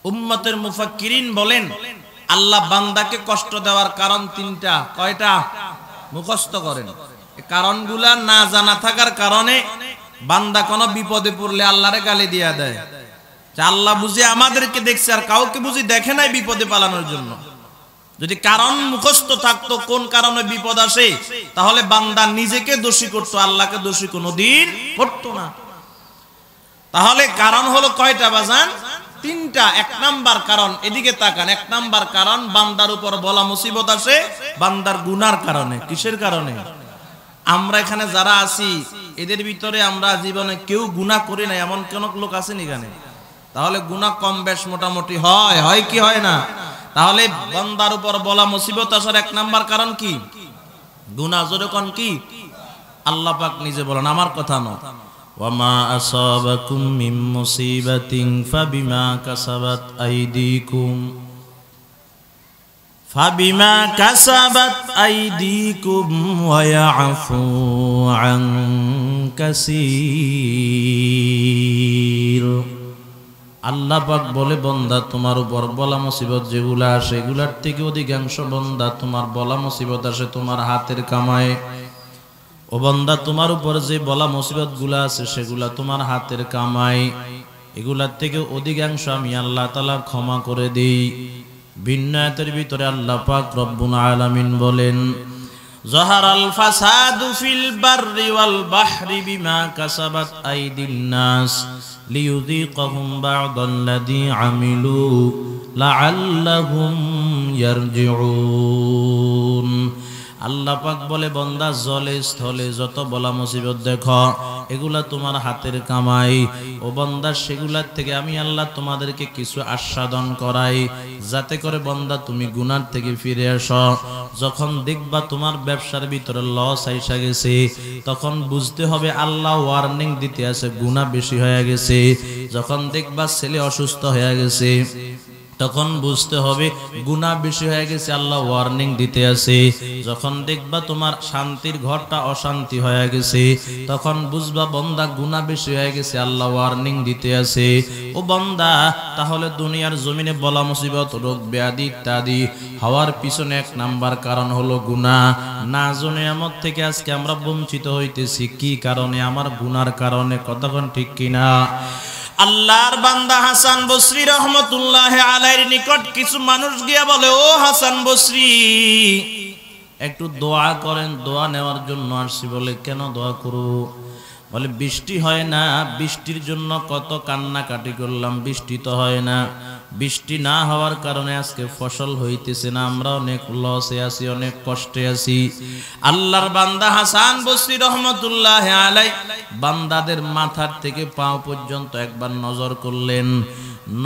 উম্মতের মুফাক্কিরিন বলেন আল্লাহ বান্দাকে কষ্ট দেওয়ার কারণ তিনটা। কয়টা? মুখস্থ করেন। এই কারণগুলা না জানা থাকার কারণে বান্দা কোনো বিপদে পড়লে আল্লাহরে গালি দিয়া দেয় যে আল্লাহ বুঝি আমাদেরকে দেখছে আর কাউকে বুঝি দেখে নাই বিপদে পালানোর জন্য। যদি কারণ মুখস্থ থাকতো কোন কারণে বিপদ আসে, তাহলে বান্দা নিজেকে দোষী করতো, আল্লাহকে দোষী কোনোদিন করতো না। তাহলে কারণ হলো কয়টা বাজান? তিনটা। এক নাম্বার কারণ, এদিকে তাকান, এক নাম্বার কারণ বান্দার উপর বলা মুসিবত আসে বান্দার গুনার কারণে। কিসের কারণে? আমরা এখানে যারা আছি এদের ভিতরে আমরা জীবনে কেউ গুনাহ করি না এমন কোন লোক আছে নি এখানে? তাহলে গুনাহ কম বেশ মোটামুটি হয়, হয় কি হয় না? তাহলে বান্দার উপর বলা মুসিবত আসার এক নাম্বার কারণ কি? গুনাহ। জোরে কোন কি? আল্লাহ পাক নিজে বলেন, আমার কথা নয়। ওয়ামা আসাবাকুম মিন মুসিবাতিন ফাবিমা কাসাবাত আইদিকুম ওয়া ইয়াফু আন কাসীর। আল্লাহ পাক বলে, বান্দা তোমার উপর বলা মুসিবত যেগুলা আসে এগুলার থেকে অধিকাংশ বান্দা তোমার বলা মুসিবত আসে তোমার হাতের কামায়। ও বান্দা তোমার উপর যে বলা মুসিবত গুলা আছে সেগুলা তোমার হাতের কামাই, এগুলার থেকে অধিকাংশ আমি আল্লাহ তাআলা ক্ষমা করে দেই। ভিন্ন আয়াতের ভিতরে আল্লাহ পাক রব্বুল আলামিন বলেন, যাহারাল ফাসাদু ফিল বাররি ওয়াল বাহরি বিমা কাসাবাত আইদিন নাস লিয়ুযীকাহুম বা'দাল্লাযী আমিলু লাআল্লাহুম ইয়ারজিউন। আল্লাহ পাক বলে, বান্দা জলে স্থলে যত বলা মুসিবত দেখো এগুলা তোমার হাতের কামাই। ও বান্দা সেগুলার থেকে আমি আল্লাহ তোমাদেরকে কিছু আস্বাদন করাই যাতে করে বান্দা তুমি গুনার থেকে ফিরে আসো। যখন দেখবা তোমার ব্যবসার ভিতরে লস আইসা গেছে তখন বুঝতে হবে আল্লাহ ওয়ার্নিং দিতে আছে গুনাহ বেশি হয়ে গেছে। যখন দেখবা ছেলে অসুস্থ হয়ে গেছে তখন বুঝতে হবে গুনাহ বেশি হয়ে গেছে, আল্লাহ ওয়ার্নিং দিতে আছে। যখন দেখবা তোমার শান্তির ঘরটা অশান্তি হয়ে গেছে তখন বুঝবা বান্দা গুনাহ বেশি হয়ে গেছে, আল্লাহ ওয়ার্নিং দিতে আছে। ও বান্দা, তাহলে দুনিয়ার জমিনে বলা মুসিবত রোগ ব্যাধি ইত্যাদি হওয়ার পিছনে এক নাম্বার কারণ হলো গুনাহ। না জেনে আমত থেকে আজকে আমরা বঞ্চিত হইতেছি কি কারণে? আমার গুনার কারণে। কতক্ষণ ঠিক কিনা? আল্লাহর বান্দা হাসান বসরি রহমতুল্লাহ আলাইহির নিকট কিছু মানুষ গিয়া বলে, ও হাসান বসরি একটু দোয়া করেন। দোয়া নেওয়ার জন্য আসছি। বলে, কেন দোয়া করব? বলে, বৃষ্টি হয় না, বৃষ্টির জন্য কত কান্নাকাটি করলাম, বৃষ্টি তো হয় না। বৃষ্টি না হওয়ার কারণে আজকে ফসল হইতেছে না, আমরা অনেক লসে আছি, অনেক কষ্টে আছি। আল্লাহর বান্দা হাসান বসরি রহমতুল্লাহ আলাইহি বান্দাদের মাথার থেকে পাও পর্যন্ত একবার নজর করলেন।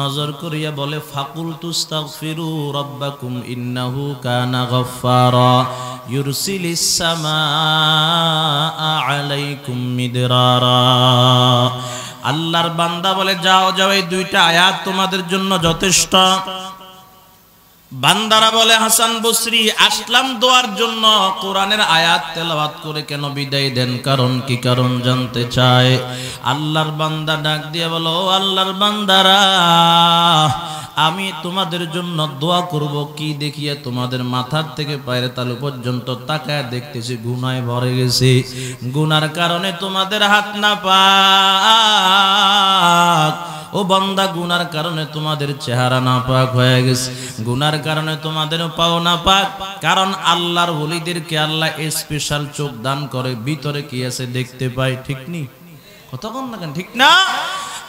নজর করিয়া বলে, ফাকুলতু আস্তাগফিরু রাব্বাকুম ইন্নাহু কানা গাফফারা ইউরসিলিস সামাআ আলাইকুম মিদরারা। আল্লাহর বান্দা বলে, যাও যাও, এই দুইটা আয়াত তোমাদের জন্য যথেষ্ট। বান্দারা বলে, হাসান বসরি আসলাম দোয়ার জন্য, কোরআনের আয়াত তেলাওয়াত করে কেন বিদায় দেন? কারণ কি? কারণ জানতে চায়। আল্লাহর বান্দা ডাক দিয়ে বলো, ও আল্লাহর বান্দারা, আমি তোমাদের জন্য দোয়া করব কি দেখিয়া? তোমাদের মাথার থেকে পায়ের তালু পর্যন্ত তাকায় দেখতেছি গুনায় ভরে গেছে। গুনার কারণে তোমাদের হাত না পাক। ও বান্দা, গুনার কারণে তোমাদের চেহারা না পাক হয়ে গেছে, গুনার কারণে তোমাদের পাও না পাক। কারণ আল্লাহর ওলিদেরকে আল্লাহ স্পেশাল চোখ দান করে, ভিতরে কি আছে দেখতে পায়। ঠিক নি? কতক্ষণ না কেন? ঠিক না?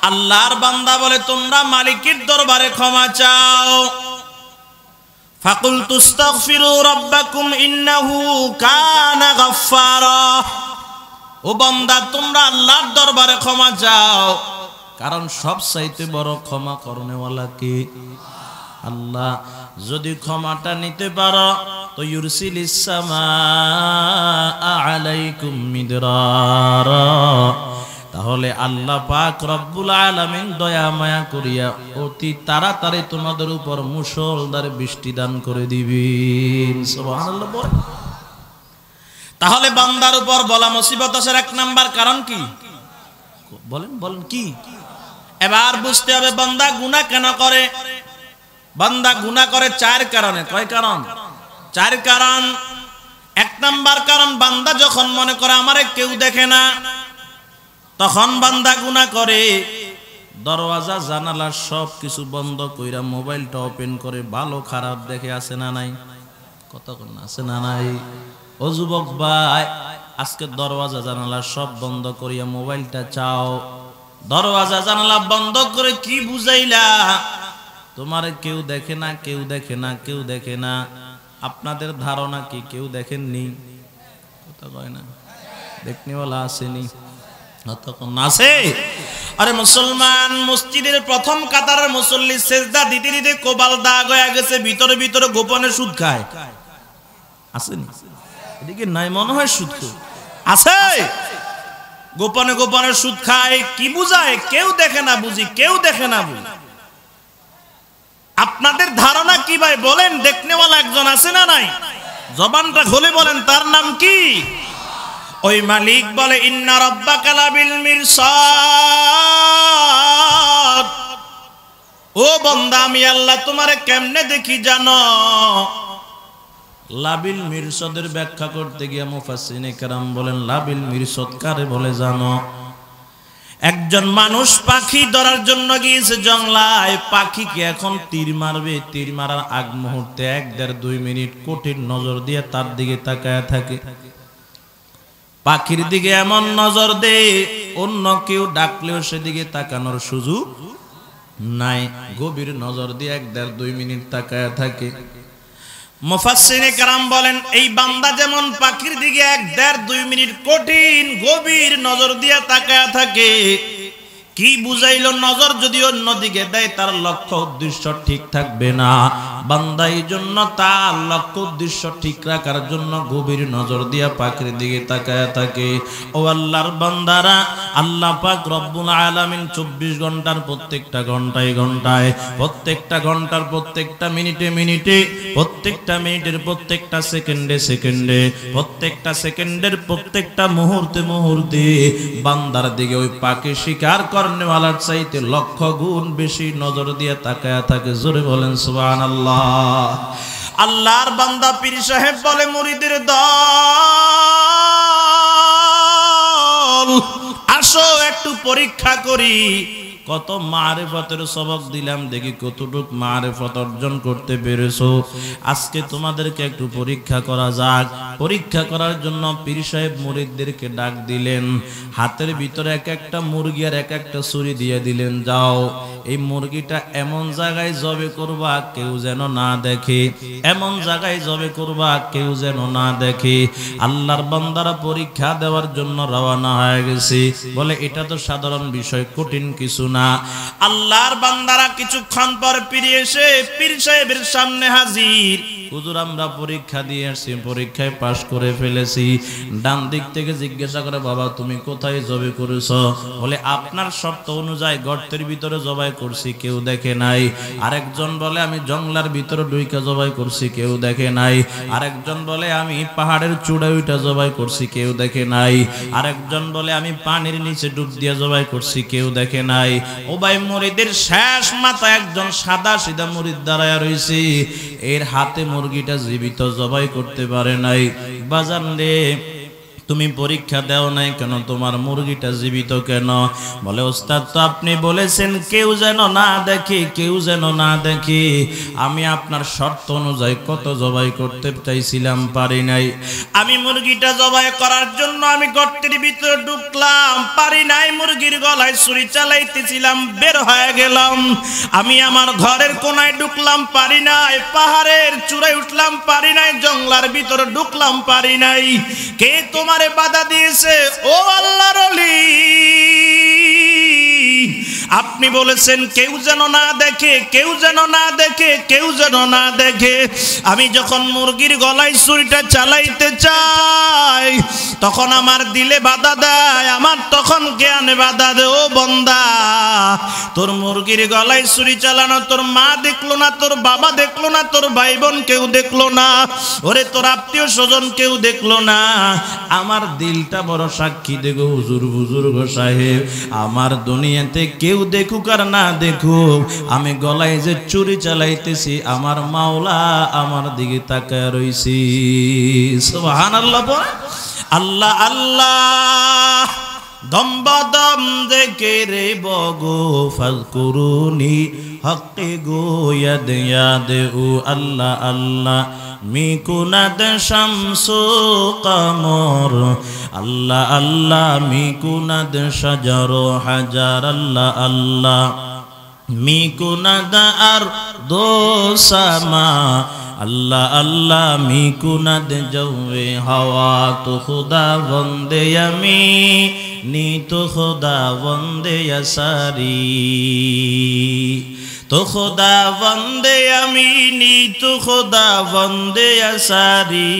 আল্লাহর বান্দা বলে, তোমরা মালিকের দরবারে ক্ষমা চাও। ফাকুলতু আস্তাগফিরু রাব্বাকুম ইন্নাহু কানা গাফফারা। ও বান্দা, তোমরা আল্লাহর দরবারে ক্ষমা চাও, কারণ সবচাইতে বড় ক্ষমা করনেওয়ালা কে? আল্লাহ। যদি ক্ষমাটা নিতে পারো তো ইউরসিলিস সামাআ আলাইকুম মিদরারা, তাহলে আল্লাহ পাক রব্বুল আলামিন দয়া মায়া করিয়া অতি তাড়াতাড়ি তোমাদের উপর মুষলধার বৃষ্টি দান করে দিবেন। সুবহানাল্লাহ। তাহলে বান্দার উপর বলা মুসিবত আসার এক নাম্বার কারণ কি? বলেন বলেন কি? এবার বুঝতে হবে বান্দা গুনাহ কেন করে। বান্দা গুনাহ করে চার কারণে। কয় কারণ? চার কারণ। এক নাম্বার কারণ, বান্দা যখন মনে করে আমারে কেউ দেখে না, তখন বান্দা গুনাহ করে। দরওয়াজা জানালা সব কিছু বন্ধ কইরা মোবাইলটা ওপেন করে ভালো খারাপ দেখে, আছে না নাই? কতক্ষণ আছে না নাই? ও যুবক ভাই, আজকে দরওয়াজা জানালা সব বন্ধ করিয়া মোবাইলটা চাও। দরওয়াজা জানালা বন্ধ করে কি বুঝাইলা? তোমারে কেউ দেখে না, কেউ দেখে না, কেউ দেখে না। আপনাদের ধারণা কি কেউ দেখেননি? কথা কয় না, দেখনিওয়ালা আসেনি? কতক্ষণ আছে? আরে মুসলমান, মসজিদের প্রথম কাতারের মুসল্লি সেজদা দিতে দিতে কোবাল দাগ হয়ে গেছে, ভিতরে ভিতরে গোপনে সুদ খায়। আসেনি? এদিকে নাই মনে হয় সুদ আছে, গোপনে গোপনে সুদ খায়। কি বুঝায়? কেউ দেখে না বুঝি, কেউ দেখে না বুঝি। আপনাদের ধারণা কি ভাই বলেন? দেখনেওয়ালা একজন আছে না নাই? জবানটা খুলে বলেন, তার নাম কি? ওই মালিক বলে, ইন্না রাব্বাকা লাবিল মিরসাদ। ও বান্দা, আমি আল্লাহ তোমারে কেমনে দেখি জানো? লাবিল মিরসাদের ব্যাখ্যা করতে গিয়ে মুফাসসিরিনে কেরাম বলেন, লাবিল মিরসাদ কারে বলে জানো? একজন মানুষ পাখি ধরার জন্য গিয়েছে জঙ্গলায়। পাখিকে এখন তীর মারবে, তীর মারার আগ মুহূর্তে 1-1.5-2 মিনিট কঠিন নজর দিয়ে তার দিকে তাকায় থাকে। পাখির দিকে এমন নজর দেয়, অন্য কেউ ডাকলেও সেদিকে তাকানোর সুযোগ নাই। গভীর নজর দিয়ে 1-1.5-2 মিনিট তাকায় থাকে। মুফাসসিরিনে কেরাম বলেন, এই বান্দা যেমন পাখির দিকে 1-1.5-2 মিনিট কঠিন গভীর নজর দিয়ে তাকায় থাকে, কি বুঝাইলো? নজর যদি অন্যদিকে দেয় তার লক্ষ্য উদ্দেশ্য ঠিক থাকবে না। বান্দা এই জন্য তার লক্ষ্য উদ্দেশ্য ঠিক রাখার জন্য গভীর নজর দিয়া পাখির দিকে তাকায় থাকে। ও আল্লাহর বান্দারা, আল্লাহ পাক রব্বুল আলামিন 24 ঘন্টার প্রত্যেকটা ঘন্টায় ঘন্টায়, প্রত্যেকটা ঘন্টার প্রত্যেকটা মিনিটে মিনিটে, প্রত্যেকটা মিনিটের প্রত্যেকটা সেকেন্ডে সেকেন্ডে, প্রত্যেকটা সেকেন্ডের প্রত্যেকটা মুহূর্তে মুহূর্তে বান্দার দিকে ওই পাখি শিকার করনেওয়ালার চাইতে লক্ষ গুণ বেশি নজর দিয়ে তাকায় থাকে। জোরে বলেন সুবহানাল্লাহ। আল্লাহর বান্দা পীর সাহেব বলে, মুরিদের দল, আসো একটু পরীক্ষা করি। কত মারিফতের সবক দিলাম, দেখি কতটুক মারিফত অর্জন করতে পেরেছো। আজকে তোমাদেরকে একটু পরীক্ষা করা যাক। পরীক্ষা করার জন্য পীর সাহেব মুরিদদেরকে ডাক দিলেন। হাতের ভিতরে এক একটা মুরগি আর এক একটা ছুরি দিয়ে দিলেন, যাও এই মুরগিটা এমন জায়গায় জবে করবা কেউ যেন না দেখে, এমন জায়গায় জবে করবা কেউ যেন না দেখে। আল্লাহর বান্দারা পরীক্ষা দেওয়ার জন্য রওনা হয়ে গেছে। বলে এটা তো সাধারণ বিষয়, কঠিন কিছু না। আল্লাহর বান্দারা কিছুক্ষণ পর ফিরে এসে পীর সাহেবের সামনে হাজির। হুজুর, আমরা পরীক্ষা দিয়ে আসছি, পরীক্ষায় পাশ করে ফেলেছি। ডান দিক থেকে জিজ্ঞাসা করে, বাবা তুমি কোথায় জবাই করেছো? বলে আপনার শর্ত অনুযায়ী গর্তের ভিতরে জবাই করছি, কেউ দেখে নাই। আরেকজন বলে আমি জঙ্গলার ভিতরে ঢুইকা জবাই করছি, কেউ দেখে নাই। আরেকজন বলে আমি পাহাড়ের চূড়ায় উঠা জবাই করছি, কেউ দেখে নাই। আরেকজন বলে আমি পানির নিচে ডুব দিয়ে জবাই করছি, কেউ দেখে নাই। ও ভাই, মুরিদের শেষ মাথা একজন সাদা সিধা মুরিদ দাঁড়ায় রইছে, এর হাতে মুরগিটা জীবিত জবাই করতে পারে নাই। বাজান রে, তুমি পরীক্ষা দাও নাই কেন? তোমার মুরগিটা জীবিত কেন? বলে ওস্তাদ, তো আপনি বলেছেন কেউ যেন না দেখে, কেউ যেন না দেখে। আমি আপনার শর্ত অনুযায়ী কত জবাই করতে চাইছিলাম, পারি নাই। আমি মুরগিটা জবাই করার জন্য আমি গর্তের ভিতরে ঢুকলাম, পারি নাই। মুরগির গলায় ছুরি চালাইতেছিলাম, বের হয়ে গেলাম। আমি আমার ঘরের কোনায় ঢুকলাম, পারি নাই। পাহাড়ের চূড়ায় উঠলাম, পারি নাই। জঙ্গলার ভিতরে ঢুকলাম, পারি নাই। কে তোমার বাধা দিয়েছে? ও আল্লাহর ওলি, আপনি বলেছেন কেউ যেন না দেখে, কেউ যেন না দেখে, কেউ যেন না দেখে। আমি যখন মুরগির গলায় ছুরিটা চালাইতে চাই তখন আমার দিলে বাধা দেয়, আমার তখন জ্ঞানে বাধা দেয়। ও বান্দা, তোর মুরগির গলায় ছুরি চালানো তোর মা দেখলো না, তোর বাবা দেখলো না, তোর ভাই বোন কেউ দেখলো না, ওরে তোর আত্মীয় স্বজন কেউ দেখলো না। আমার দিলটা বড় সাক্ষী দেখো হুজুর, বুজুর্গ সাহেব, আমার দুনিয়াতে কেউ কেউ দেখুক আর না দেখুক, আমি গলায় যে চুরি চালাইতেছি আমার মাওলা আমার দিকে তাকায় রইছি। সুবহানাল্লাহ। আল্লাহ আল্লাহ দম্বদম দেখে রে বগো ফাজকুরুনি হক্কে গো ইয়াদ ইয়াদ ও আল্লাহ আল্লাহ মিকুনাদ শামসু কমর আল্লাহ আল্লাহ মিকুনাদ শাজার হাজার আল্লাহ আল্লাহ মিকুনাদ আর দো সামা আল্লাহ আল্লাহ মিকুনাদ জওয়ে হাওয়া তো খুদা বন্দে আমি নি তো খুদা বন্দে সারি তো খুদা বন্দে আমি নি তো খুদা বন্দে সারি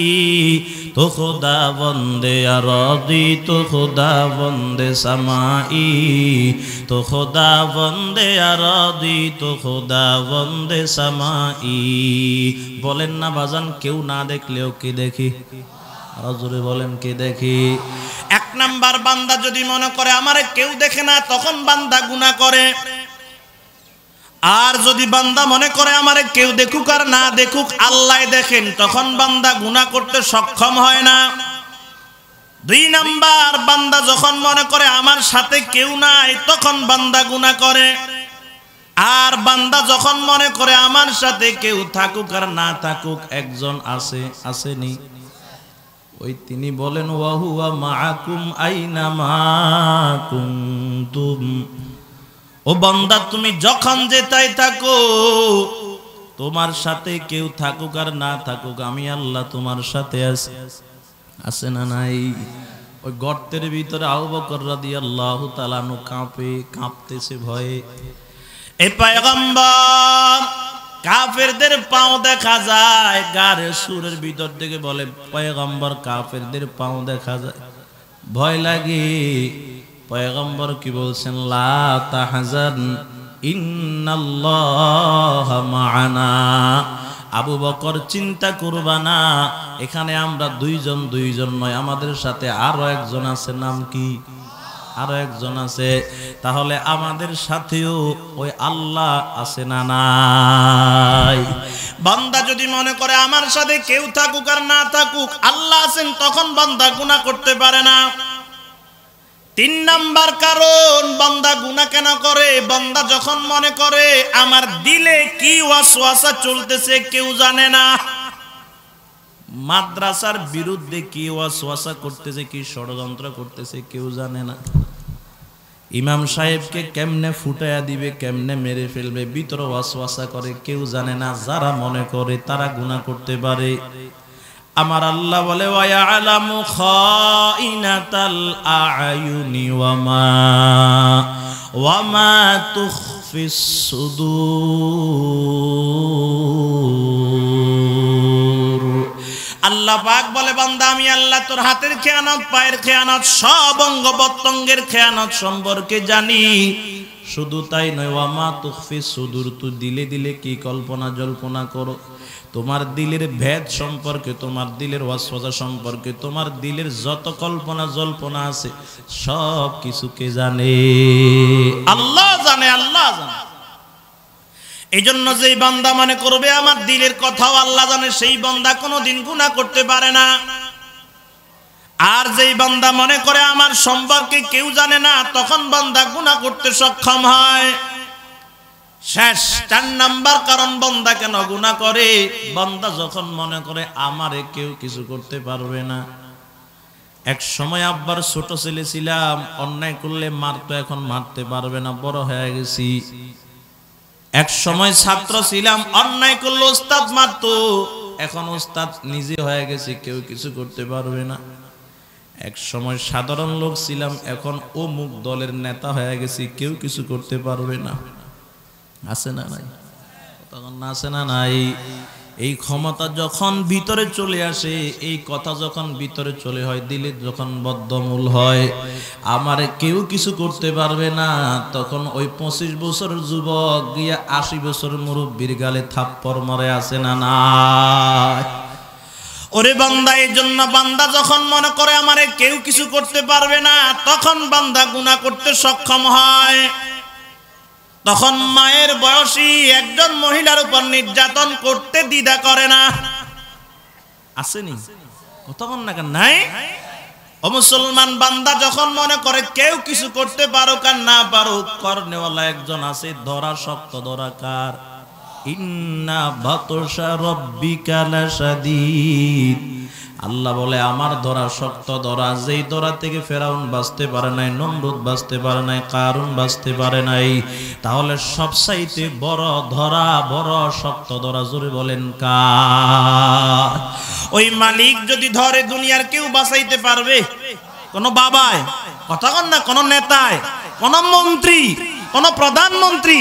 তো খুদা বন্দে আরদি তো খুদা বন্দে সামাই তো খুদা বন্দে আরদি তো খুদা বন্দে সামাই। বলেন না বাজান, কেউ না দেখলেও কি দেখি? আরো জোরে বলেন, কি দেখি? এক নাম্বার, বান্দা যদি মনে করে আমারে কেউ দেখে না, তখন বান্দা গুনাহ করে। আর যদি বান্দা মনে করে আমারে কেউ দেখুক আর না দেখুক আল্লাহ দেখেন, তখন বান্দা গুনাহ করতে সক্ষম হয় না। দুই নাম্বার, বান্দা যখন মনে করে আমার সাথে কেউ নাই, তখন বান্দা গুনাহ করে। আর বান্দা যখন মনে করে আমার সাথে কেউ থাকুক আর না থাকুক একজন আছে, আসেনি, ওই তিনি বলেন ওয়া হুয়া মাআকুম আইনা মা কুনতুম। ও বান্দা, তুমি যখন যেটাই থাকো, তোমার সাথে কেউ থাকুক আর না থাকুক আমি আল্লাহ তোমার সাথে আছি। আছে না নাই? ওই গর্তের ভিতরে আবু বকর রাদিয়াল্লাহু তাআলা আনহু কাঁপতেছে ভয়ে। এই পয়গম্বর কাফেরদের পাও দেখা যায়, গার সুরের ভিতর থেকে বলে পয়গম্বর কাফেরদের পাও দেখা যায়, ভয় লাগে। পয়গম্বর কি বলছেন? লা তাহজান ইন্নাল্লাহা মা'ানা। আবু বকর চিন্তা করবা না, এখানে আমরা দুইজন নয়, আমাদের সাথে আরো একজন আছে। নাম কি? আরো একজন আছে। তাহলে আমাদের সাথেও ওই আল্লাহ আছে না নাই? বান্দা যদি মনে করে আমার সাথে কেউ থাকুক আর না থাকুক আল্লাহ আছেন, তখন বান্দা গুনাহ করতে পারে না। তিন নাম্বার কারণ, বান্দা গুনাহ কেন করে? বান্দা যখন মনে করে আমার দিলে কি ওয়াসওয়াসা চলতেছে কেউ জানে না। মাদ্রাসার বিরুদ্ধে কি ওয়াসওয়াসা করতেছে, কি ষড়যন্ত্র করতেছে কেউ জানে না। ইমাম সাহেবকে কেমনে ফুটায়া দিবে, কেমনে মেরে ফেলবে, ভিতরে ওয়াসওয়াসা করে কেউ জানে না। যারা মনে করে তারা গুনাহ করতে পারে। আমার আল্লাহ বলে ওয়া ইয়ালামু খাইনাতাল আয়ুনি ওয়া মা তুখফিস সুদূর। আল্লাহ পাক বলে বান্দা আমি আল্লাহ তোর হাতের খেয়ানত, পায়ের খেয়ানত, সব অঙ্গ প্রত্যঙ্গের খেয়ানত সম্পর্কে জানি। শুধু তাই নয়, ওয়া মা তুখফিস সুদূর, তুই দিলে দিলে কি কল্পনা জল্পনা করো, তোমার দিলের ভেদ সম্পর্কে, তোমার দিলের ওয়াসওয়াসা সম্পর্কে, তোমার দিলের যত কল্পনা জল্পনা আছে সব কিছুকে জানে আল্লাহ, জানে আল্লাহ জানে। এই জন্য যেই বান্দা মনে করবে আমার দিলের কথাও আল্লাহ জানে, সেই বান্দা কোনোদিন গুনাহ করতে পারে না। আর যেই বান্দা মনে করে আমার সম্পর্কে কেউ জানে না, তখন বান্দা গুনাহ করতে সক্ষম হয়। শেষ 4 নাম্বার কারণ বান্দা কেন গুনাহ করে? বান্দা যখন মনে করে আমারে কেউ কিছু করতে পারবে না। এক সময় আব্বার ছোট ছেলে ছিলাম, অন্যায় করলে মারতো, এখন মারতে পারবে না, বড় হয়ে গেছি। এক সময় ছাত্র ছিলাম, অন্যায় করলে ওস্তাদ মারতো, এখন ওস্তাদ নিজে হয়ে গেছি, কেউ কিছু করতে পারবে না। এক সময় সাধারণ লোক ছিলাম, এখন অমুক দলের নেতা হয়ে গেছি, কেউ কিছু করতে পারবে না। আছে না নাই? তখন আছে না নাই? এই ক্ষমতা যখন ভিতরে চলে আসে, এই কথা যখন ভিতরে চলে হয়, দিলে যখন বদ্ধমূল হয়, আমারে কেউ কিছু করতে পারবে না, তখন ওই 25 বছর যুবক গিয়া 80 বছর মুরব্বির গালে থাপ্পড় মারে। আছে না নাই? ওরে বান্দা, এই জন্য বান্দা যখন মনে করে আমারে কেউ কিছু করতে পারবে না, তখন বান্দা গুনাহ করতে সক্ষম হয়। তখন মায়ের বয়সী একজন মহিলার উপর নির্যাতন করতে দ্বিধা করে না। আসেনি কতক্ষণ না কেন নাই। ও মুসলমান বান্দা যখন মনে করে কেউ কিছু করতে পারুক আর না পারুক, করনেওয়ালা একজন আছে, ধরা শক্ত ধরা কার? ইন্না বাতশা রাব্বিকা লাশাদীদ। আল্লাহ বলে আমার ধরা শক্ত ধরা, যেই ধরা থেকে ফেরাউন বাঁচতে পারে নাই, নমরুদ বাঁচতে পারে নাই, কারুন বাঁচতে পারে নাই, তাহলে সবচাইতে বড় ধরা, বড় শক্ত ধরা জোরে বলেন কার? ওই মালিক যদি ধরে দুনিয়ার কেউ বাঁচাইতে পারবে? কোন বাবায় কথা কন না, কোন নেতায়, কোন মন্ত্রী, কোন প্রধানমন্ত্রী?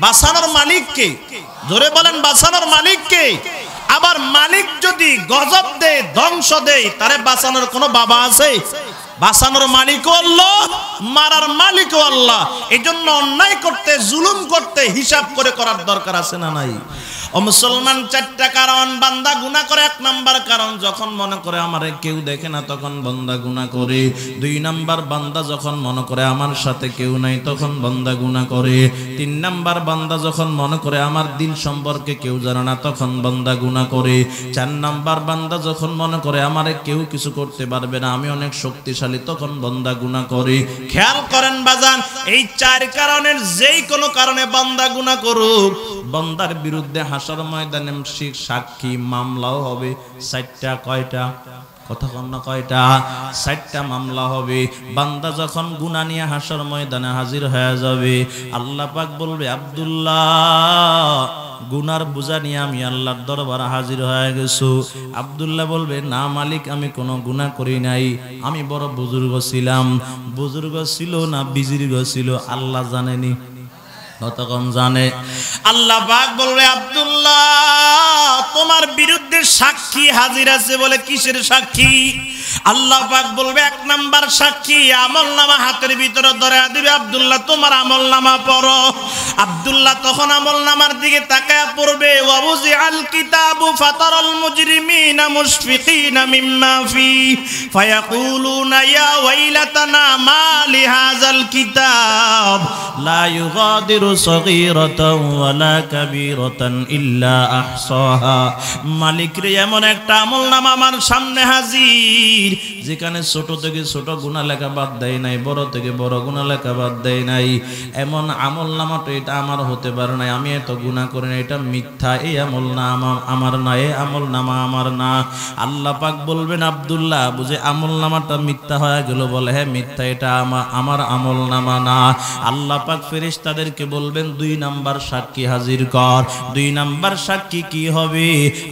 বাঁচানোর মালিককে জোরে বলেন, বাঁচানোর মালিককে। আবার মালিক যদি গজব দেয়, ধ্বংস দেয়, তারে বাঁচানোর কোন বাবা আছে? বাঁচানোর মালিকও আল্লাহ, মারার মালিকও আল্লাহ। এজন্য অন্যায় করতে, জুলুম করতে হিসাব করে করার দরকার আছে না নাই? ও মুসলমান, চারটা কারণ বান্দা গুনাহ করে। এক নাম্বার কারণ, যখন মনে করে আমারে কেউ দেখে না তখন বান্দা গুনাহ করে। দুই নাম্বার, বান্দা যখন মনে করে আমার সাথে কেউ নাই তখন বান্দা গুনাহ করে। তিন নাম্বার, বান্দা যখন মনে করে আমার দিন সম্পর্কে কেউ জানে না তখন বান্দা গুনাহ করে। চার নাম্বার, বান্দা যখন মনে করে আমারে কেউ কিছু করতে পারবে না, আমি অনেক শক্তিশালী, তখন বান্দা গুনাহ করে। খেয়াল করেন বাজান, এই চার কারণের যেই কোনো কারণে বান্দা গুনাহ করুক, বান্দার বিরুদ্ধে হাসর ময়দানে সাক্ষী মামলাও হবে। 4টা কয়টা? কথা কন না, কয়টা? 4টা মামলা হবে। বান্দা যখন গুনাহ নিয়ে হাসর ময়দানে হাজির হয়ে যাবে, আল্লাহ পাক বলবে আব্দুল্লাহ গুনার বোঝা নিয়ে আমি আল্লাহর দরবারে হাজির হয়ে গেছো। আব্দুল্লাহ বলবে না মালিক, আমি কোনো গুনাহ করি নাই, আমি বড় বুজুর্গ ছিলাম। বুজুর্গ ছিল না বিজির্গ ছিল আল্লাহ জানেনি, কতক্ষণ জানে। আল্লাহ পাক বলবে আব্দুল্লাহ তোমার বিরুদ্ধে সাক্ষী হাজির আছে বলে। কিসের সাক্ষী? আল্লাহ পাক বলবে 1 নাম্বার সাক্ষী আমলনামা হাতের ভিতরে ধরে দিবে, আব্দুল্লাহ তোমার আমলনামা পড়ো। আব্দুল্লাহ তখন আমলনামার দিকে তাকায়া পড়বে, ওয়াবুজিআল কিতাবু ফাতারাল মুজরিমিনা মুশফিকিনা মিম্মা ফি ফায়াকুলুনা ইয়া ওয়াইলাতানা মা লিহাযাল কিতাব লা ইউগাদিরু সগীরাতাও ওয়ালা কাবীরাতান ইল্লা আহসাহা। মালিক রে, এমন একটা আমলনামা আমার সামনে হাজির যেখানে ছোট থেকে ছোট গুনাহ লেখা বাদ দেয় নাই, বড় থেকে বড় গুনাহ লেখা বাদ দেয় নাই। এমন আমলনামাটা এটা আমার হতে পারে না, আমি এত গুনাহ করি না, এটা মিথ্যা, এই আমলনামা আমার না, এই আমলনামা আমার না। আল্লাহ পাক বলবেন আব্দুল্লাহ বুঝে আমলনামাটা মিথ্যা হয়ে গেল? বলে হ্যাঁ মিথ্যা, এটা আমার আমলনামা না। আল্লাহ পাক ফেরেশতাদেরকে বলবেন 2 নাম্বার সাক্ষী হাজির কর। 2 নাম্বার সাক্ষী কি হবে?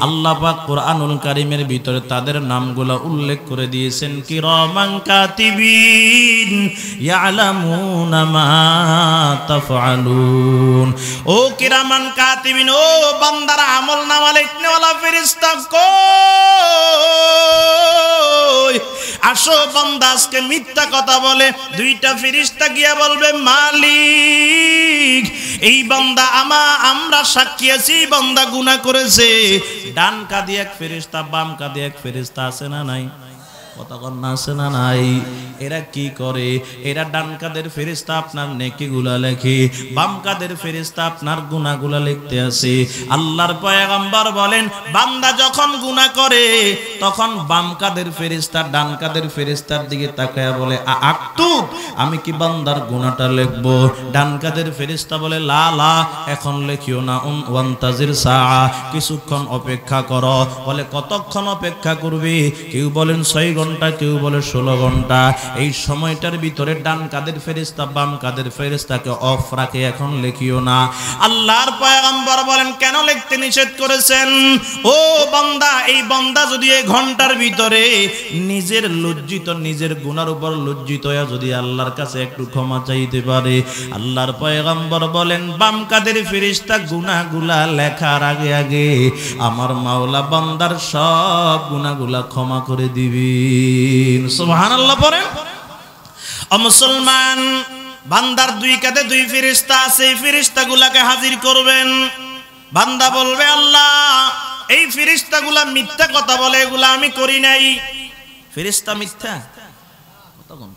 আল্লাহ পাক কোরআনুল কারীমের ভিতরে তাদের নামগুলো উল্লেখ করে দিয়েছেন, কিরামান কাতিবিন ইয়ালামুনা মা তাফআলুন। ও কিরামান কাতিবিন, ও বান্দারা আমলনামা লিখনেওয়ালা ফেরেশতা কই? আসো বান্দা আজকে মিথ্যা কথা বলে। 2টা ফেরেশতা গিয়া বলবে মালিক এই বান্দা আমরা সাক্ষী আছি, বান্দা গুনাহ করেছে। ডান কাঁধে এক ফেরেশতা, বাম কাঁধে এক ফেরেশতা, আছে না নাই? কতক্ষণ না আছে না নাই? এরা কি করে? এরা ডান কাঁধের ফেরেশতা আপনার নেকিগুলা লেখে, বাম কাঁধের ফেরেশতা আপনার গুনাহগুলা লিখতে আছে। আল্লাহর পয়গম্বর বলেন বান্দা যখন গুনাহ করে তখন বাম কাঁধের ফেরেশতা ডান কাঁধের ফেরেশতার দিকে তাকায়া বলে আক্তুব, আমি কি বান্দার গুনাহটা লিখব? ডান কাঁধের ফেরেশতা বলে লা লা, এখন লিখিও না, ওয়ান্তাজির সাআ, কিছুক্ষণ অপেক্ষা করো। বলে কতক্ষণ অপেক্ষা করবে? কেউ বলেন 6 ঘন্টা, কেউ বলে 16 ঘন্টা। এই সময়টার ভিতরে ডান কাঁধের ফেরেশতা বাম কাঁধের ফেরেশতাকে অফ রাখে, এখন লিখিও না। আল্লাহর পয়গম্বর বলেন কেন লিখতে নিষেধ করেছেন? ও বান্দা, এই বান্দা যদি এই ঘন্টার ভিতরে নিজের লজ্জিত, নিজের গুনার উপর লজ্জিত হয়ে যদি আল্লাহর কাছে একটু ক্ষমা চাইতে পারে, আল্লাহর পয়গম্বর বলেন বাম কাঁধের ফেরেশতা গুনাহগুলা লেখার আগে আগে আমার মাওলা বান্দার সব গুনাহগুলা ক্ষমা করে দিবে। সুবহানাল্লাহ পড়েন। ও মুসলমান, বান্দার 2 কাঁধে 2 ফেরেশতা আছে, এই ফেরেশতাগুলোকে হাজির করবেন। বান্দা বলবে আল্লাহ এই ফেরেশতাগুলা মিথ্যা কথা বলে, এগুলা আমি করি নাই। ফেরেশতা মিথ্যা?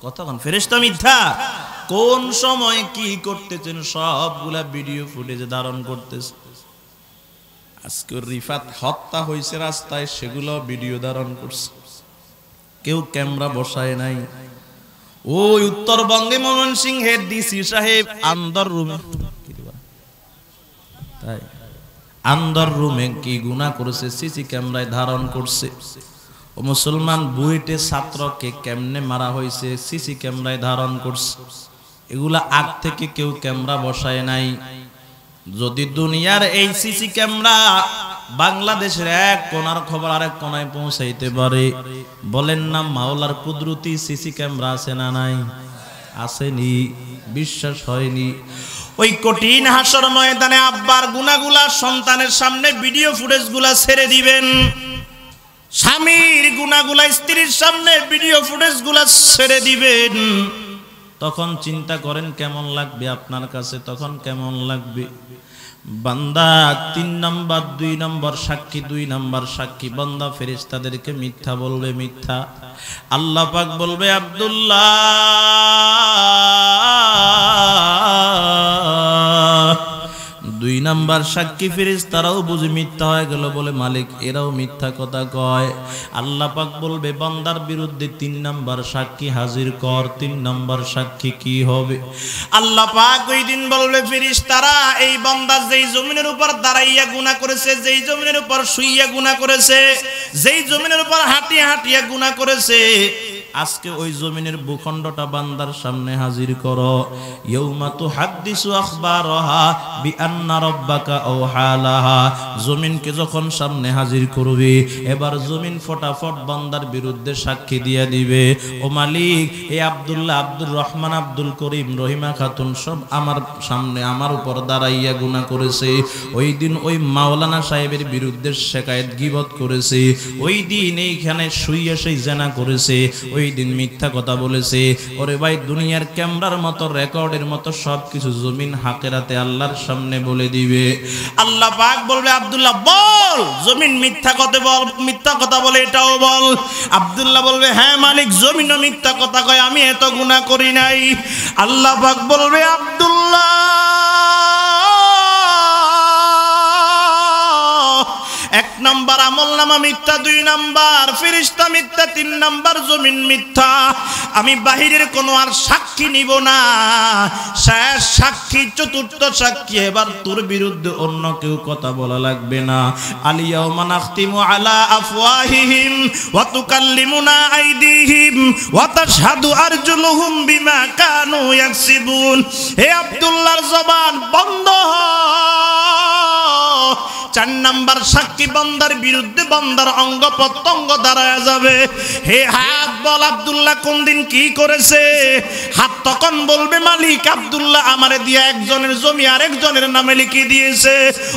কতক্ষণ ফেরেশতা মিথ্যা? কোন সময় কি করতেছেন সবগুলা ভিডিও ফুটেজে ধারণ করতেছে। আজকে রিফাত হত্যা হয়েছে রাস্তায়, সেগুলো ভিডিও ধারণ করছে, কেউ ক্যামেরা বসায় নাই। ওই উত্তরবঙ্গে ময়মনসিংহের ডিসি সাহেব আন্দর রুমে, তাই আন্দর রুমে কি গুনাহ করেছে সিসি ক্যামেরায় ধারণ করছে। ও মুসলমান, বুয়েটে ছাত্রকে কেমনে মারা হয়েছে সিসি ক্যামেরায় ধারণ করছে। এগুলা আগ থেকে কেউ ক্যামেরা বসায় নাই। যদি দুনিয়ার এই সিসি ক্যামেরা বাংলাদেশের এক কোনার খবর আরেক কোনায় পৌঁছাইতে পারে, বলেন না মাওলার কুদরতি সিসি ক্যামেরা আছে না নাই? আসেনি? বিশ্বাস হয়নি? ওই কঠিন হাসর ময়দানে আব্বার গুনাহগুলা সন্তানের সামনে ভিডিও ফুটেজগুলা ছেড়ে দিবেন, স্বামীর গুনাহগুলা স্ত্রীর সামনে ভিডিও ফুটেজগুলা ছেড়ে দিবেন। তখন চিন্তা করেন কেমন লাগবে আপনার কাছে, তখন কেমন লাগবে? বান্দা 3 নাম্বার 2 নাম্বার সাক্ষী, 2 নাম্বার সাক্ষী বান্দা ফেরেশতাদেরকে মিথ্যা বলবে, মিথ্যা। আল্লাহ পাক বলবে আব্দুল্লাহ 2 নাম্বার সাক্ষী ফেরেশতারাও বুঝি মিথ্যা হয়ে গেল, বলে মালিক এরাও মিথ্যা কথা কয়। আল্লাহ পাক বলবে বান্দার বিরুদ্ধে 3 নাম্বার সাক্ষী হাজির কর। 3 নাম্বার সাক্ষী কি হবে? আল্লাহ পাক ওই দিন বলবে ফেরেশতারা এই বান্দা যেই জমিনের উপর দাঁড়াইয়া গুনাহ করেছে, যেই জমিনের উপর শুইয়া গুনাহ করেছে, যেই জমিনের উপর হাঁটিয়া হাঁটিয়া গুনাহ করেছে, আজকে ওই জমিনের ভূখণ্ডটা বান্দার সামনে হাজির করো। ইয়াউমা তুহাদ্দিসু আখবারাহা বিআন্না রাব্বাকা আওহালাহা। জমিনকে যখন সামনে হাজির করবে, এবার জমিন ফটাফট বান্দার বিরুদ্ধে সাক্ষী দিয়ে দিবে। ও মালিক, এই আব্দুল্লাহ, আব্দুর রহমান, আব্দুল করিম, রহিমা খাতুন সব আমার সামনে আমার উপর দাঁড়াইয়া গুনাহ করেছে। ওই দিন ওই মাওলানা সাহেবের বিরুদ্ধে শেকায়েত গীবত করেছে। ওই দিন এইখানে শুইয়া সেই জেনা করেছে। ওই দিন মিথ্যা কথা বলেছে। ওরে ভাই, দুনিয়ার ক্যামেরার মতো রেকর্ডের মতো সবকিছু জমিন হাকেরাতে আল্লাহর সামনে বলে দিবে। আল্লাহ পাক বলবে আব্দুল্লাহ বল, জমিন মিথ্যা কথা বল, মিথ্যা কথা বলে এটাও বল। আব্দুল্লাহ বলবে হ্যাঁ মালিক, জমিনও মিথ্যা কথা কয়, আমি এত গুনাহ করি নাই। আল্লাহ পাক বলবে আব্দুল্লাহ 1 নাম্বার আমলনামা মিথ্যা, 2 নাম্বার ফেরেশতা মিথ্যা, 3 নাম্বার জমিন মিথ্যা। আমি বাহিরের কোনো আর সাক্ষী নিব না। শেষ সাক্ষী, চতুর্থ সাক্ষী, এবার তোর বিরুদ্ধে অন্য কেউ কথা বলা লাগবে না। আলিয়াউমা নাখতিমু আলা আফওয়াহিহিম ওয়া তুকাল্লিমুনা আইদিহিম ওয়া তাশহাদু আরজুলুহুম বিমা কানু ইয়াকসিবুন। হে আব্দুল্লাহর জবান বন্ধ। 4 নাম্বার সাক্ষী বান্দার বিরুদ্ধে বান্দার অঙ্গ প্রত্যঙ্গ দাঁড়ায় যাবে। হে হাত বল আব্দুল্লাহ কোন দিন কি করেছে? হাত তখন বলবে মালিক আব্দুল্লাহ আমারে দিয়া একজনের জমি আরেকজনের নামে লিখে দিয়েছে।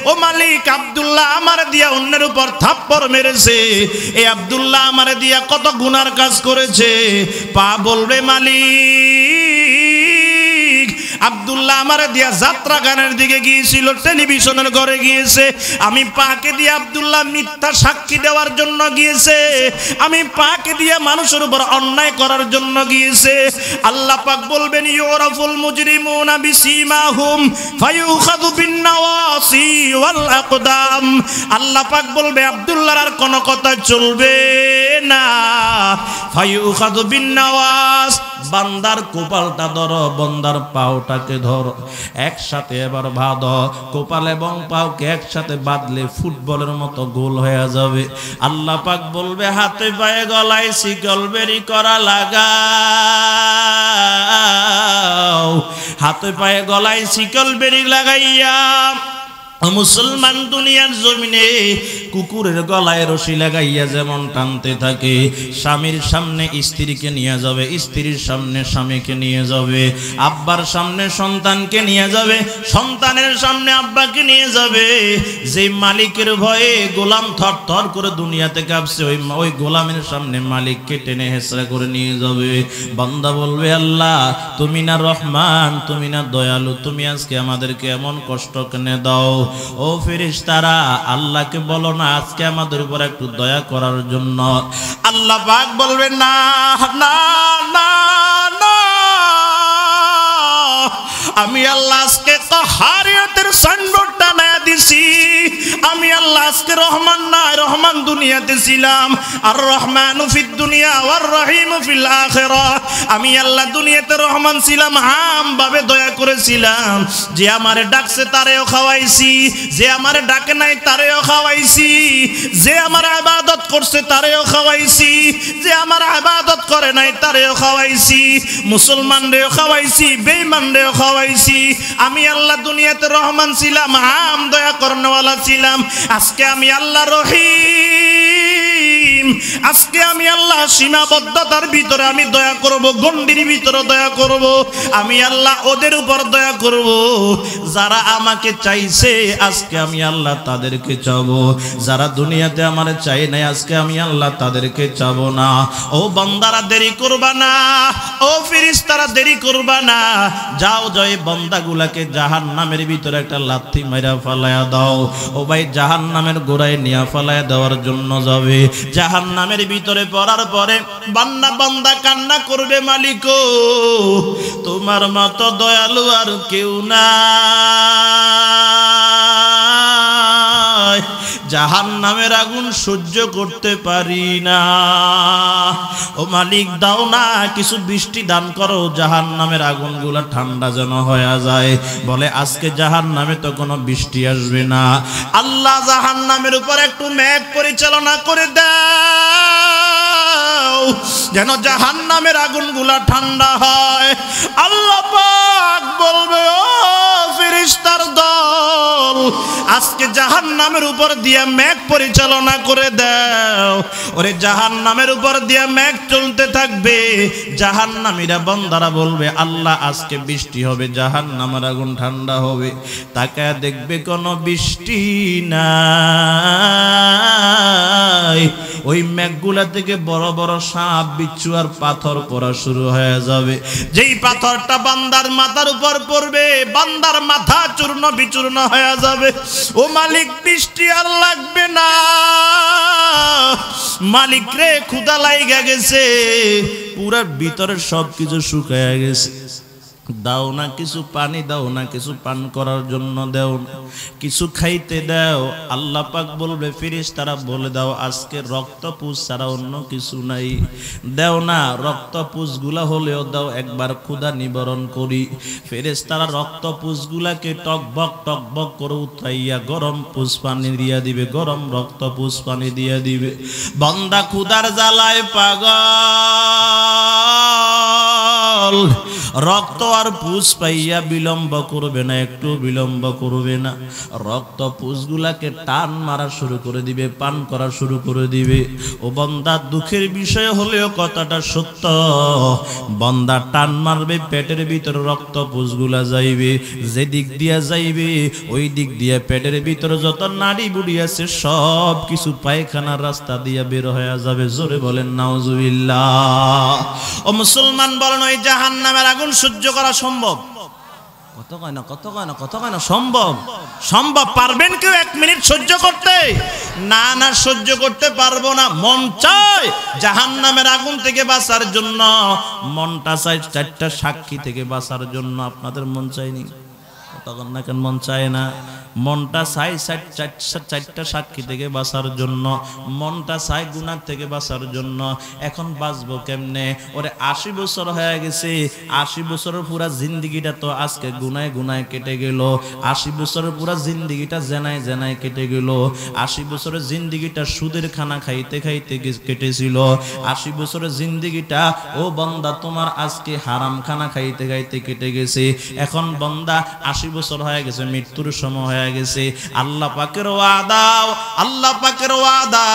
ও মালিক আব্দুল্লাহ আমারে দিয়া অন্যের উপর থাপ্পড় মেরেছে। এই আব্দুল্লাহ আমারে দিয়া কত গুনার কাজ করেছে। পা বলবে মালিক আব্দুল্লাহ আমারে দিয়া যাত্রা গানের দিকে গিয়েছিল, টেলিভিশনের ঘরে গিয়েছে। আমি পাকে দিয়ে আব্দুল্লাহ মিথ্যা সাক্ষী দেওয়ার জন্য গিয়েছে। আমি পাকে দিয়ে মানুষের উপর অন্যায় করার জন্য গিয়েছে। আল্লাহ পাক বলবেন ইউরাফুল মুজরিমুনা বিসিমাহুম ফায়ুখাযু বিন-নাওয়াসি ওয়াল আকদাম। আল্লাহ পাক বলবে আব্দুল্লাহর আর কোনো কথা চলবে না। ফায়ুখাযু বিন-নাওয়াস, বান্দার কপালটা ধরো, বান্দার পাওটাকে ধরো, একসাথে এবার বাঁধো। কপাল এবং পাওকে একসাথে বাঁধলে ফুটবলের মতো গোল হয়ে যাবে। আল্লাহ পাক বলবে হাতে পায়ে গলায় শিকল বেরি করা লাগাও। হাতে পায়ে গলায় শিকল বেরি লাগাইয়া মুসলমান দুনিয়ার জমিনে কুকুরের গলায় রশি লাগাইয়া যেমন টানতে থাকে, স্বামীর সামনে স্ত্রীকে নিয়ে যাবে, স্ত্রীর সামনে স্বামীকে নিয়ে যাবে, আব্বার সামনে সন্তানকে নিয়ে যাবে, সন্তানের সামনে আব্বাকে নিয়ে যাবে। যে মালিকের ভয়ে গোলাম থর থর করে দুনিয়াতে কাঁপছে, ওই গোলামের সামনে মালিককে টেনে হেঁচড়া করে নিয়ে যাবে। বান্দা বলবে আল্লাহ তুমি না রহমান, তুমি না দয়ালু, তুমি আজকে আমাদেরকে এমন কষ্ট কেন দাও? ও ফেরেশতারা আল্লাহকে বলো না আজকে আমাদের উপর একটু দয়া করার জন্য। আল্লাহ পাক বলবেন না না না না, আমি আল্লাহ আজকে কাহারিয়াতের সাইনবোর্ড টানায়া দিছি। আমি আল্লাহ আজকে রহমান না, রহমান দুনিয়াতে ছিলাম, আর রহমানু ফিদ দুনিয়া ওয়ার রহিমু ফিল আখিরাহ। আমি আল্লাহ দুনিয়াতে রহমান ছিলাম, আমভাবে দয়া করেছিলাম। যে আমারে ডাকছে তারেও খাওয়াইছি, যে আমারে ডাকে নাই তারেও খাওয়াইছি, যে আমার ইবাদত করছে তারেও খাওয়াইছি, যে আমার ইবাদত করে নাই তারেও খাওয়াইছি, মুসলমানরেও খাওয়াইছি, বেঈমানরেও খাওয়াইছি। আমি আল্লাহ দুনিয়াতে রহমান ছিলাম, আম দয়া করনেওয়ালা ছিলাম। আজকে আমি আল্লাহ রহিম, আজকে আমি আল্লাহ সীমাবদ্ধতার ভিতরে আমি দয়া করব, গণ্ডির ভিতরে দয়া করব। আমি আল্লাহ ওদের উপর দয়া করব যারা আমাকে চাইছে, আজকে আমি আল্লাহ তাদেরকে চাবো। যারা দুনিয়াতে আমার চাই নাই, আজকে আমি আল্লাহ তাদেরকে চাবো না। ও বান্দারা দেরি করবা না, ও ফেরেশতারা দেরি করবা না, যাও যাও এই বান্দাগুলাকে জাহান্নামের ভিতরে একটা লাথি মাইরা ফালায়া দাও। ও ভাই জাহান্নামের গোড়ায় নিয়া ফালায়া দেওয়ার জন্য যাবে। জাহান্নামের ভিতরে পড়ার পরে বান্দা কান্না করবে, মালিক ও তোমার মতো দয়ালু আর কেউ নাই, জাহান্নামের আগুন সহ্য করতে পারি না। ও মালিক দাও না, কিছু বৃষ্টি দান করো, জাহান্নামের আগুনগুলা ঠান্ডা যেন হয়ে যায়। বলে আজকে জাহান্নামে তো কোনো বৃষ্টি আসবে না। আল্লাহ জাহান্নামের উপর একটু মেঘ পরিচালনা করে দাও, যেন জাহান্নামের আগুনগুলা ঠান্ডা হয়। আল্লাহ পাক বলবে, ও ফেরেশতার দল, আজকে জাহান্নামের উপর দিয়ে মেঘ পরিচালনা করে দাও। ওরে জাহান্নামের উপর দিয়ে মেঘ চলতে থাকবে, জাহান্নামীরা বান্দারা বলবে আল্লাহ আজকে বৃষ্টি হবে, জাহান্নামের আগুন ঠান্ডা হবে। তাকায় দেখবে কোনো বৃষ্টি নাই। ওই মেঘগুলা থেকে বড় বড় সাপ, বিচ্ছু আর পাথর পড়া শুরু হয়ে যাবে। যেই পাথরটা বান্দার মাথার উপর পড়বে, বান্দার মাথা চূর্ণ বিচূর্ণ হয়ে যাবে। ও মালিক বৃষ্টি আর লাগবে না, মালিক রে ক্ষুধা লাইগা গেছে, পুরা ভিতরের সবকিছু শুকায়া গেছে। দাও না কিছু পানি, দাও না কিছু পান করার জন্য, দাও না কিছু খাইতে দাও। আল্লাহ পাক বলবে ফেরেশতারা বলে দাও আজকে রক্তপুষ ছাড়া অন্য কিছু নাই, দাও না রক্তপুষগুলা হলেও দাও, একবার ক্ষুধা নিবারণ করি। ফেরেশতারা রক্তপুষগুলাকে টকবক টকবক করে উঠাইয়া গরম পুষ পানি দিয়া দিবে, গরম রক্তপুষ পানি দিয়া দিবে। বান্দা ক্ষুধার জ্বালায় পাগল, রক্ত আর পুষ পাইয়া বিলম্ব করবে না, একটু বিলম্ব করবে না। রক্ত পুষগুলাকে টান মারা শুরু করে দিবে, পান করা শুরু করে দিবে। ও বান্দা দুঃখের বিষয় হলেও কথাটা সত্য, বান্দা টান মারবে, পেটের ভিতরে রক্ত পুষগুলা যাইবে, যে দিক দিয়া যাইবে ওই দিক দিয়া পেটের ভিতরে যত নাড়ি বুড়ি আছে সব কিছু পায়খানার রাস্তা দিয়া বের হয়ে যাবে। জোরে বলেন নাউজুবিল্লাহ। ও মুসলমান বলেন, ওই জাহান্নামের আগুন সহ্য করা সম্ভব? কত কয় না, কত কয় না, কত কয় না, সম্ভব? সম্ভব। পারবেন কেউ 1 মিনিট সহ্য করতে? না না, সহ্য করতে পারবো না। মন চায় জাহান্নামের আগুন থেকে বাঁচার জন্য, মনটা চায় 4টা সাক্ষী থেকে বাঁচার জন্য। আপনাদের মন চায়নি? তখন না কেন মন চায় না? মনটা চাই 4টা সাক্ষী থেকে বাঁচার জন্য, মনটা চাই গুনাহ থেকে বাঁচার জন্য। এখন বাঁচবো কেমনে? ওরে 80 বছর হয়ে গেছে, 80 বছরের পুরা জিন্দিগিটা তো আজকে গুনায় গুনায় কেটে গেল। 80 বছরের পুরা জিন্দিগিটা জেনায় জেনায় কেটে গেল। 80 বছরের জিন্দিগিটা সুদের খানা খাইতে খাইতে কেটেছিল। 80 বছরের জিন্দিগিটা ও বান্দা তোমার আজকে হারাম খানা খাইতে খাইতে কেটে গেছে। এখন বান্দা 80 বছর হয়ে গেছে, মৃত্যুর সময় হয়ে গেছে। আল্লাহ পাকের ওয়াদা, আল্লাহ পাকের ওয়াদা,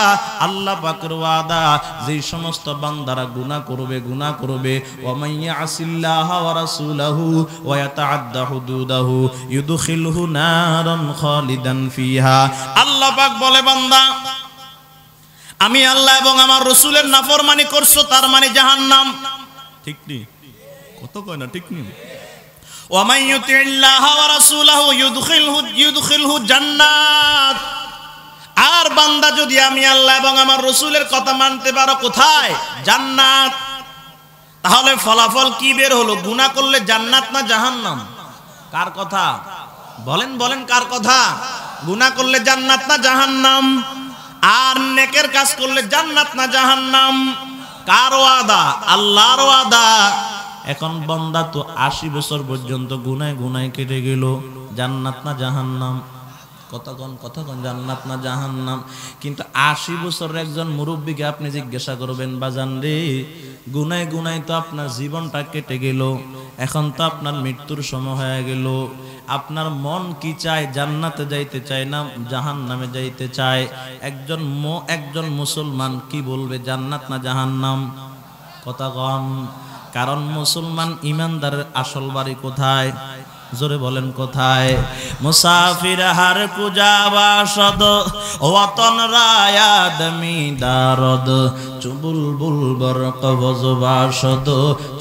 আল্লাহ পাকের ওয়াদা, যে সমস্ত বান্দারা গুনাহ করবে, গুনাহ করবে, ওয়া মাইয়া আসিল্লাহ ওয়া রাসূলহু ওয়া ইয়াতাআদ্দা হুদুদাহু ইউদখিলহু নারান খালিদান ফিহা। আল্লাহ পাক বলে বান্দা আমি আল্লাহ এবং আমার রাসূলের নাফরমানি করছো, তার মানে জাহান্নাম। ঠিক নি? কত কয় না, ঠিক নি? وَمَن يُطِعِ اللَّهَ وَرَسُولَهُ يُدْخِلْهُ জান্নাত। আর বান্দা যদি আমি আল্লাহ এবং আমার রাসূলের কথা মানতে পারো, কোথায়? জান্নাত। তাহলে ফলাফল কি বের হলো? গুনাহ করলে জান্নাত না জাহান্নাম? কার কথা বলেন, বলেন কার কথা? গুনাহ করলে জান্নাত না জাহান্নাম? আর নেকের কাজ করলে জান্নাত না জাহান্নাম? কার ওয়াদা? আল্লাহর ওয়াদা। এখন বান্দা তো 80 বছর পর্যন্ত গুনায় গুনায় কেটে গেল, জান্নাত না জাহান্নাম? কতক্ষণ জান্নাত না জাহান্নাম? কিন্তু 80 বছরের একজন মুরব্বীকে আপনি জিজ্ঞাসা করবেন, বাজান রে গুনায় গুনায় তো আপনার জীবনটা কেটে গেল, এখন তো আপনার মৃত্যুর সময় হয়ে গেল, আপনার মন কি চায়? জান্নাতে যাইতে চায় না জাহান্নামে যাইতে চায়? একজন মুসলমান কি বলবে, জান্নাত না জাহান্নাম? কথা কম। কারণ মুসলমান ইমানদারের আসল বাড়ি কোথায়? জোরে বলেন কোথায়? মুসাফির হার কুজাবা সদ ওয়াতন রায়াদ মিদারদ চুবুলবুল বরক বজবাসদ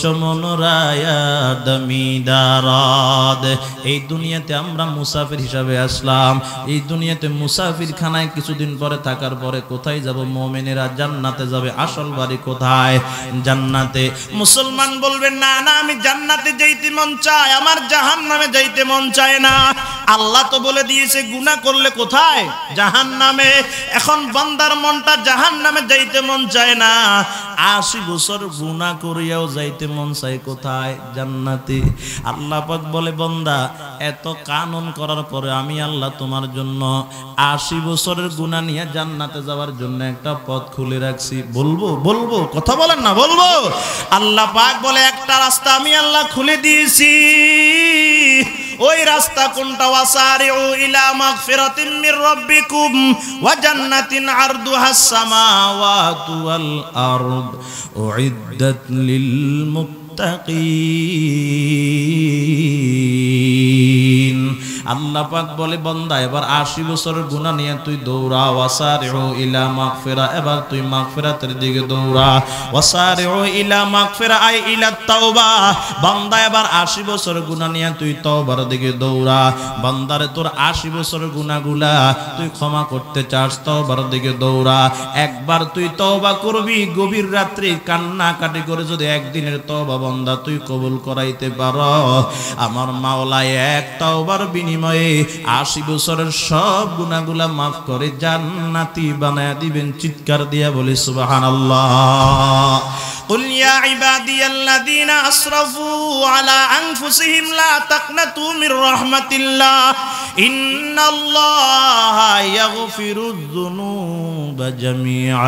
চমন রায়াদ মিদারদ। এই দুনিয়াতে আমরা মুসাফির হিসাবে আসলাম। এই দুনিয়াতে মুসাফির খানায় কিছুদিন পরে থাকার পরে কোথায় যাব? মুমিনেরা জান্নাতে যাবে। আসল বাড়ি কোথায়? জান্নাতে। মুসলমান বলবেন না না আমি জান্নাতে যাইতে মন চায়, আমার জাহান্নামে যাইতে মন চায় না। আল্লাহ তো বলে দিয়েছে গুনাহ করলে কোথায়? জাহান্নামে। এখন বান্দার মনটা জাহান্নামে যাইতে মন চায় না, 80 বছর গুনাহ করিয়াও যাইতে মন চায় কোথায়? জান্নাতে। আল্লাহ পাক বলে বান্দা এত কানুন করার পরে আমি আল্লাহ তোমার জন্য 80 বছরের গুনাহ নিয়ে জান্নাতে যাওয়ার জন্য একটা পথ খুলে রাখছি। বলবো বলবো কথা বলেন না, বলবো? আল্লাহ পাক বলে একটা রাস্তা আমি আল্লাহ খুলে দিয়েছি। ওই রাস্তা কোনটা? ওয়াসারিউ ইলা মাগফিরাতিন মির রাব্বিকুম ওয়া জান্নাতিন আরদুহাস সামাওয়াতু ওয়াল আরদ উইদ্দাত লিল মুত্তাকিন। আল্লাহ পাক বলে বান্দা এবার 80 বছরের গুনাহ নিয়ে তুই দৌড়া। ওয়াসারিউ ইলা মাগফিরা, এবার তুই মাগফিরাতের দিকে দৌড়া। ওয়াসারিউ ইলা মাগফিরা আই ইলা তাওবা। বান্দা এবার 80 বছরের গুনাহ নিয়ে তুই তওবার দিকে দৌড়া। বান্দারে তোর 80 বছরের গুনাহগুলা তুই ক্ষমা করতে চাস, তওবার দিকে দৌড়া। একবার তুই তওবা করবি, গভীর রাত্রে কান্নাকাটি করে যদি একদিনের তওবা বান্দা তুই কবুল করাইতে পারো, আমার মাওলা এক তওবার বিনিময়ে 80 বছরের সব গুনাহগুলা মাফ করে জান্নাতি বানায়া দিবেন। চিৎকার দিয়া বলি সুবহানাল্লাহ। কুল ইয়া ইবাদিয়াল্লাযীনা আসরাফু আলা আনফুসিহিম লা তাকনাতু মির রাহমাতিল্লাহ ইন্নাল্লাহা ইয়াগফিরুয যুনুবা জামিআ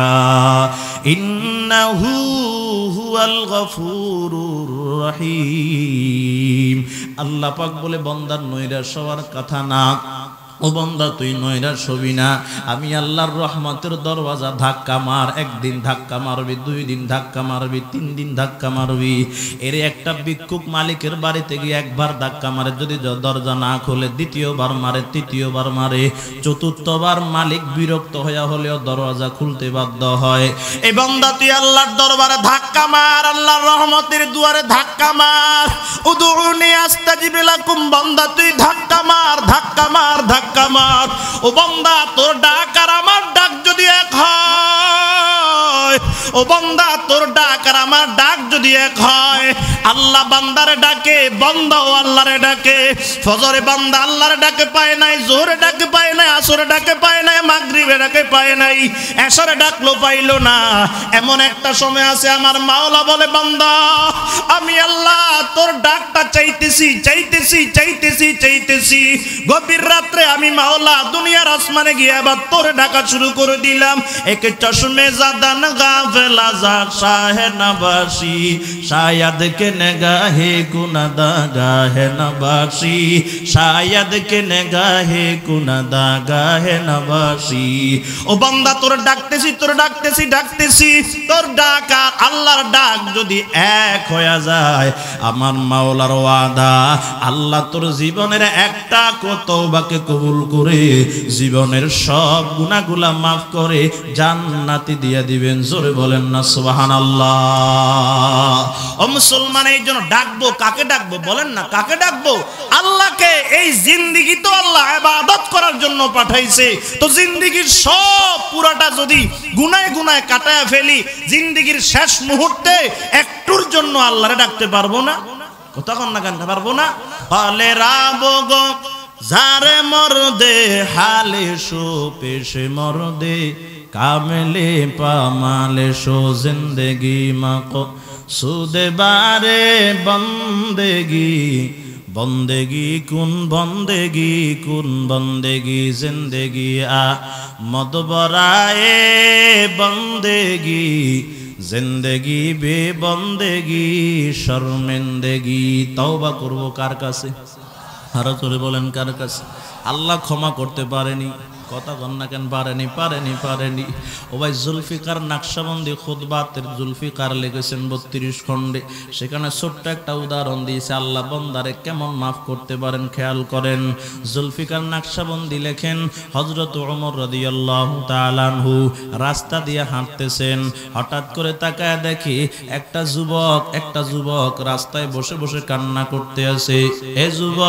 ইন্নাহু হুয়াল গফুরুর রহিম। আল্লাহ পাক বলে বান্দার নৈরাশ হওয়ার কথা না। ও বান্দা তুই নৈরাশ হবি না, আমি আল্লাহর রহমতের দরওয়াজা ধাক্কা মার। একদিন ধাক্কা মারবি, 2 দিন ধাক্কা মারবি, 3 দিন ধাক্কা মারবি। এর একটা ভিক্ষুক মালিকের বাড়িতে গিয়ে একবার ধাক্কা মারে, যদি দরজা না খোলে দ্বিতীয়বার মারে, তৃতীয়বার মারে, চতুর্থবার মালিক বিরক্ত হইয়া হলেও দরওয়াজা খুলতে বাধ্য হয়। এই বান্দা তুই আল্লাহর দরবারে ধাক্কা মার, আল্লাহর রহমতের দুয়ারে ধাক্কা মার। উদউনি আস্তাজিব লাকুম। বান্দা তুই ধাক্কা মার, ধাক্কা মার, ধাক্কা মার। ও বান্দা তোর ডাক আর আমার ডাক যদি এক হয়, ও বান্দা তোর ডাক আর আমার ডাক যদি এক হয়, আল্লাহ বান্দারে ডাকে, বান্দাও আল্লাহরে ডাকে। ফজরে বান্দা আল্লাহরে ডাকে পায় নাই, জোহরে ডাকে পায় নাই, আসরে ডাকে পায় নাই, মাগরিবে ডাকে পায় নাই, এশারে ডাকলো পাইলো না। এমন একটা সময় আছে আমার মাওলা বলে বান্দা আমি আল্লাহ তোর ডাকটা চাইতেছি, চাইতেছি, চাইতেছি, চাইতেছি। গভীর রাত্রে আমি মাওলা দুনিয়ার আসমানে গিয়ে আবার তোর ডাকা শুরু করে দিলাম। একে চশমে জাদান গাফেলা যা শাহে নবাসি শায়দ কে নগাহে গুনাদা গাহে নবাসি শায়দ কে নগাহে গুনাদা গাহে নবাসি। ও বান্দা তোর ডাকতেছি, তোর ডাকতেছি, ডাকতেছি। তোর ডাক আর আল্লাহর ডাক যদি এক হয়ে যায়, আমার মাওলার ওয়াদা আল্লাহ তোর জীবনের একটা তওবাকে কবুল করে জীবনের সব গুনাহগুলা মাফ করে জান্নাতি দিয়া দিবেন। জোরে বলেন না সুবহানাল্লাহ। ও মুসলমান, এই জন্য ডাকবো কাকে? ডাকবো বলেন না, কাকে ডাকবো? আল্লাহকে। এই জিন্দেগি তো আল্লাহ ইবাদত করার জন্য পাঠাইছে, তো জিন্দেগির সব পুরাটা যদি গুনায় গুনায় কাটায় ফেলি, জিন্দেগির শেষ মুহূর্তে একটুর জন্য আল্লাহরে ডাকতে পারবো না? কথা কন না, গান পারবো না? হলে রাবগ যারে মরদে হালে শো পেশে মরদে কামলে পামালে শো জিন্দগি মাকো সুদে বারে বন্দেগি বন্দেগি কুন বন্দেগি জিন্দগি আ মদবরায়ে বন্দেগি জিন্দগি বে বন্দেগি শর্মিন্দগি। তওবা করব কার কাছে? আরো জোরে বলেন কার কাছে? আল্লাহ ক্ষমা করতে পারেনি, কথা বল না কেন? পারেনি। ও ভাই, জুলফিকার নাকশবন্দি খুতবাতের জুলফিকার লিখেছেন 32 খণ্ডে, সেখানে ছোট্ট একটা উদাহরণ দিয়েছে আল্লাহ বান্দারে কেমন মাফ করতে পারেন। খেয়াল করেন, জুলফিকার নাকশবন্দি লেখেন হযরত ওমর রাদিয়াল্লাহু তাআলা আনহু রাস্তা দিয়ে হাঁটতেছেন, হঠাৎ করে তাকায় দেখি একটা যুবক রাস্তায় বসে বসে কান্না করতে আছে। এ যুবক,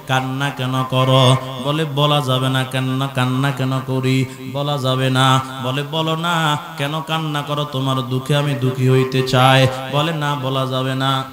কান্না কেন করো? বলে বলা যাবে না। কান্না কেন করি? বলা যাবে না। বলে বলো না কেন কান্না করো? তোমার দুঃখে আমি দুঃখী হইতে চাই। বলে না, বলা যাবে না।